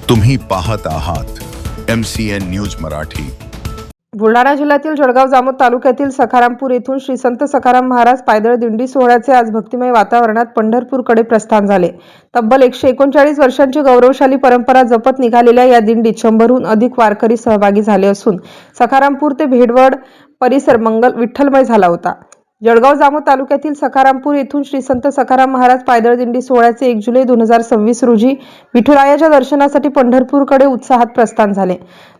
तुम्ही पाहत आहात MCN न्यूज मराठी। बुलढाणा जिल्ह्यातील जळगाव जामोद तालुक्यातील सखारामपूर येथून श्री संत सखाराम महाराज पायदळ दिंडी सोहळ्याचे आज भक्तिमय वातावरणात पंढरपूरकडे प्रस्थान झाले। तब्बल 139 वर्षांची गौरवशाली परंपरा जपत निघालेल्या या दिंडीत 100हून अधिक वारकरी सहभागी झाले असून सखारामपूर ते भेडवड परिसर मंगल विठ्ठलमय झाला होता। जळगाव जामोद तालुक्यातील सखारामपूर येथून श्री संत सखाराम महाराज पायदळ दिंडी सोहळ्याचे 1 जुलै 2026 रोजी विठुरायाच्या दर्शनासाठी पंढरपूरकडे उत्साहात प्रस्थान झाले।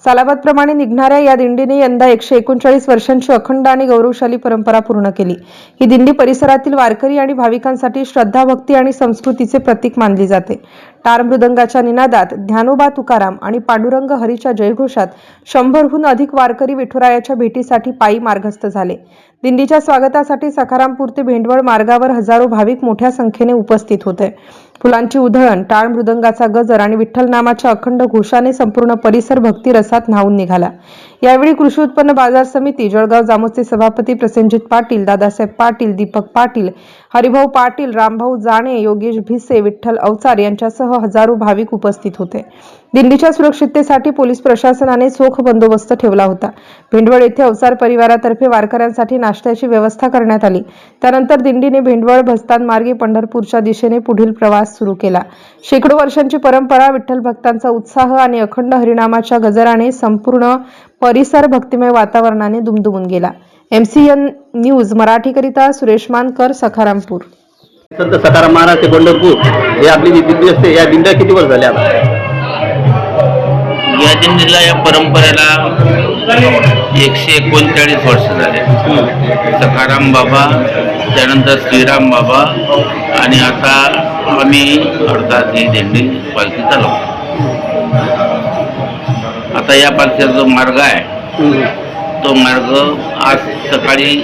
सालाबादप्रमाणे निघणाऱ्या या दिंडीने यंदा 139 वर्षांची अखंड आणि गौरवशाली परंपरा पूर्ण केली। ही दिंडी परिसरातील वारकरी आणि भाविकांसाठी श्रद्धा, भक्ती आणि संस्कृतीचे प्रतीक मानली जाते। टाळ मृदंगाच्या निनादात ज्ञानोबा तुकाराम आणि पांडुरंग हरीच्या जयघोषात 100हून अधिक वारकरी विठुरायाच्या भेटीसाठी पायी मार्गस्थ झाले। दिंडीच्या स्वागतासाठी सखारामपूर ते भेंडवळ मार्गावर हजारो भाविक मोठ्या संख्येने उपस्थित होते। फुलांची उधळण, टाळ मृदंगाचा गजर आणि विठ्ठल नामाच्या अखंड घोषाने संपूर्ण परिसर भक्ती रसात न्हाऊन निघाला। यावेळी कृषी उत्पन्न बाजार समिती जळगाव जामोदचे सभापती प्रसेनजित पाटील, दादासाहेब पाटील, दीपक पाटील, हरिभाऊ पाटील, रामभाऊ जाणे, योगेश भिसे, विठ्ठल अवचार यांच्यासह हजारो भाविक उपस्थित होते। दिंडीच्या सुरक्षिततेसाठी पोलीस प्रशासनाने चोख बंदोबस्त ठेवला होता। भेंडवळ येथे अवचार परिवारातर्फे वारकऱ्यांसाठी नाश्त्याची व्यवस्था करण्यात आली। त्यानंतर दिंडीने भेंडवळ भस्तान मार्गे पंढरपूरच्या दिशेने पुढील प्रवास सुरू केला। शेकडो वर्षांची परंपरा, विठ्ठल भक्तांचा उत्साह आणि अखंड हरिनामाच्या गजराने संपूर्ण परिसर भक्तिमय वातावरणाने दुमदुमून गेला। MCN न्यूज मराठीकरिता सुरेश मानकर, सखारामपूर। संत सखाराम महाराज ते पंढरपूर हे आपली जी दिंडी असते, या दिंड्या किती वर्ष झाल्या आता? या दिंडीला, या परंपरेला 139 वर्ष झाले। सखाराम बाबा, त्यानंतर श्रीराम बाबा आणि आता आम्ही अर्थात ही दिंडी पालखी चालवतो। आता या पालखीचा जो मार्ग आहे तो मार्ग आज सकाळी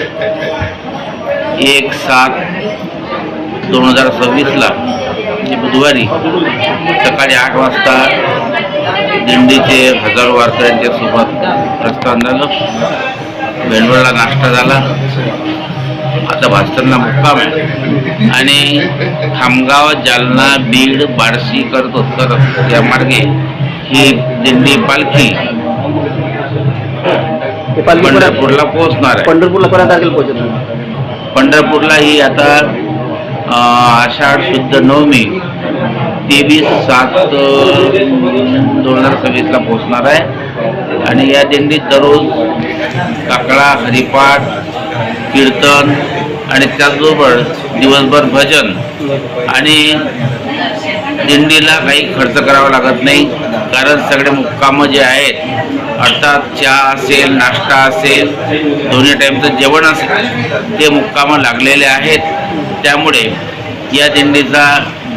1/7/2026 बुधवारी सकाळी 8 वाजता दिंडीचे हजारो वारकऱ्यांच्या सोबत प्रस्थान झालं। भेंडवळला नाश्ता झाला, आता भास्करला मुक्काम आहे आणि खामगाव, जालना, बीड, बार्शी करत या मार्गे ही दिंडी पालखी पंढरपूरला पोहोचणार आहे। पंढरपूरला कोणत्या तारखेला पोहोचणार? पंढरपूरला ही आता आषाढ शुद्ध नवमी 23/7/2026 पोहोचणार आहे आणि या दिंडीत दररोज काकडा, हरिपाठ, कीर्तन आणि त्याचबरोबर दिवसभर भजन आणि दिंडीला काही खर्च करावा लागत नाही, कारण सगळे मुक्कामं जे आहेत अर्थात चहा असेल, नाश्ता असेल, दोन्ही टाईमचं जेवण असेल ते मुक्कामं लागलेले आहेत। त्यामुळे या दिंडीचा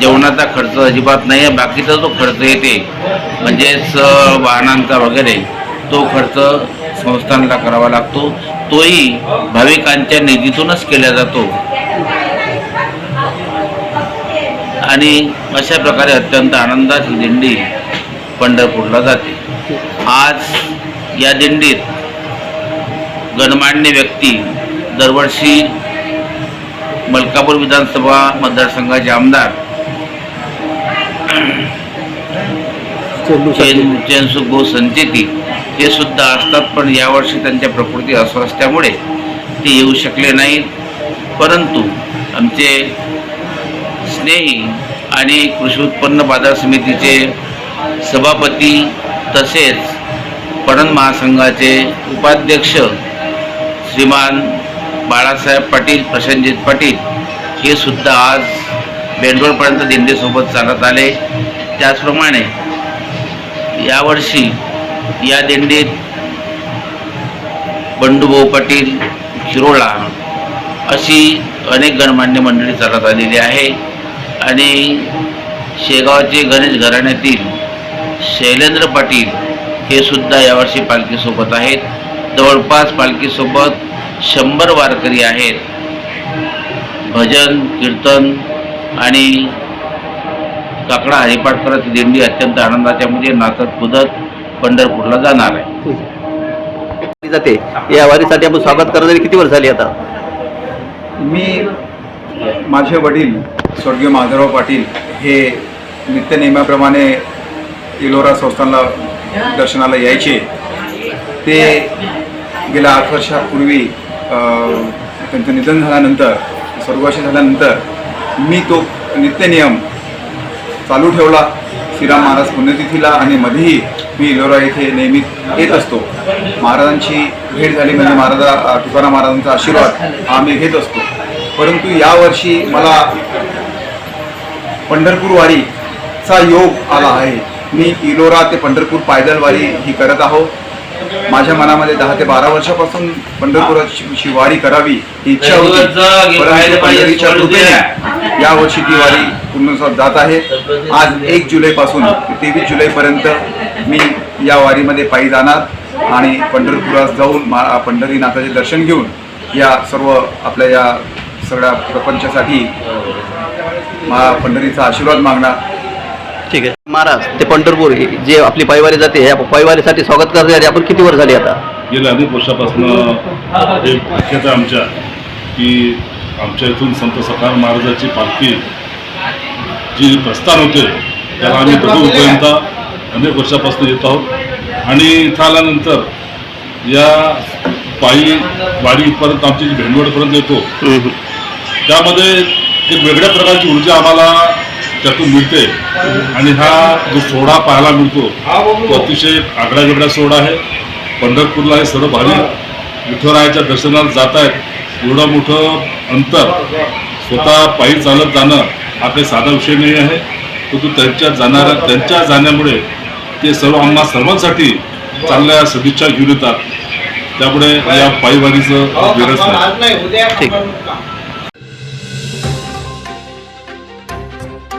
जेवणाचा खर्च अजिबात नाही आहे। बाकीचा जो खर्च येते म्हणजेच वाहनांचा वगैरे तो खर्च संस्थांना करावा लागतो, तोही भाविकांच्या निधीतूनच केला जातो आणि अशा प्रकारे अत्यंत आनंदात ही दिंडी पंढरपूरला जाते। आज या दिंडीत गणमान्य व्यक्ती, दरवर्षी मलकापूर विधानसभा मतदारसंघाचे आमदार चेनसुख भाऊ संचेती हे सुद्धा असतात, पण यावर्षी त्यांच्या प्रकृती अस्वास्थ्यामुळे ते येऊ शकले नाहीत। परंतु आमचे स्नेही आणि कृषी उत्पन्न बाजार समितीचे सभापती तसेच पणन महासंघाचे उपाध्यक्ष श्रीमान बाळासाहेब पाटील, प्रसेनजित पाटील हे सुद्धा आज भेंडवळपर्यंत दिंडीसोबत चालत आले। त्याचप्रमाणे यावर्षी या दिंडीत बंडूभाऊ पाटील, शिरोळा अशी अनेक गणमान्य मंडळी चालत आलेली आहे आणि शेगावचे गणेश घराण्यातील शैलेंद्र पाटील हे सुद्धा यावर्षी पालखीसोबत आहेत। जवळपास पालखीसोबत 100 वारकरी आहेत। भजन, कीर्तन आणि काकडा हरिपाठ करत दिंडी अत्यंत आनंदाच्या मध्ये नाचत कुदत पंढरपूरला जाणार आहे। जाते या वारीसाठी आपण स्वागत करणारी किती वर्ष झाली आता? मी, माझे वडील स्वर्गीय माधवराव पाटील हे नित्यनेमाप्रमाणे एलोरा संस्थानला दर्शनाला यायचे ते गेल्या 8 वर्षापूर्वी त्यांचं निधन झाल्यानंतर, स्वर्गवासी झाल्यानंतर मी तो नित्यनियम चालू ठेवला श्रीराम महाराज पुण्यतिथीला, आणि मध्येही मी एलोरा येथे नेहमी येत असतो. महाराजांची भेट झाली म्हणजे तुकाराम महाराजांचा आशीर्वाद आम्ही घेत असतो. परंतु यावर्षी मला पंढरपूर वारीचा योग आला आहे. मी एलोरा ते पंढरपूर पायदळ वारी ही करत आहो. माझ्या मनामध्ये 10 ते 12 वर्षापासून पंढरपुराची वारी करावी ही इच्छा होती, परंतु पंढरीच्या कृपेने यावर्षी ती वारी पूर्ण जात आहे. आज 1 जुलैपासून ते 23 जुलैपर्यंत मी या वारीमध्ये पायी जाणार आणि पंढरपुरात जाऊन पंढरीनाथाचे दर्शन घेऊन या सर्व आपल्या या सगळ्या प्रपंचासाठी पंढरीचा आशीर्वाद मागणार. ठीक आहे. महाराज ते पंढरपूर जे आपली पायवारी जाते, या पायवारीसाठी स्वागत करण्यासाठी आपण किती वर्ष झाली आता? गेल्या अनेक वर्षापासून हे शक्यता आमच्या की आमच्या इथून संत सखाराम महाराजाची पालखी जी प्रस्थान होते त्याला आम्ही बघूपर्यंत अनेक वर्षापासून येत आहोत. आणि इथं आल्यानंतर या पायी वाडीपर्यंत आमची जी भेंडवडपर्यंत येतो त्यामध्ये एक वेगळ्या प्रकारची ऊर्जा आम्हाला त्यातून मिळते. आणि हा जो सोहळा पाहायला मिळतो तो अतिशय आगळा वेगळा सोहळा आहे. पंढरपूरला हे सर्व भाविक विठुरायाच्या दर्शनाला जात आहेत. एवढं मोठं अंतर स्वतः पायी चालत जाणं हा काही साधा विषय नाही आहे. परंतु त्यांच्या जाण्यामुळे ते सर्व आम्हा सर्वांसाठी चांगल्या सदिच्छा घेऊन येतात. त्यामुळे या पायीवारीचं विरस नाही. ठीक.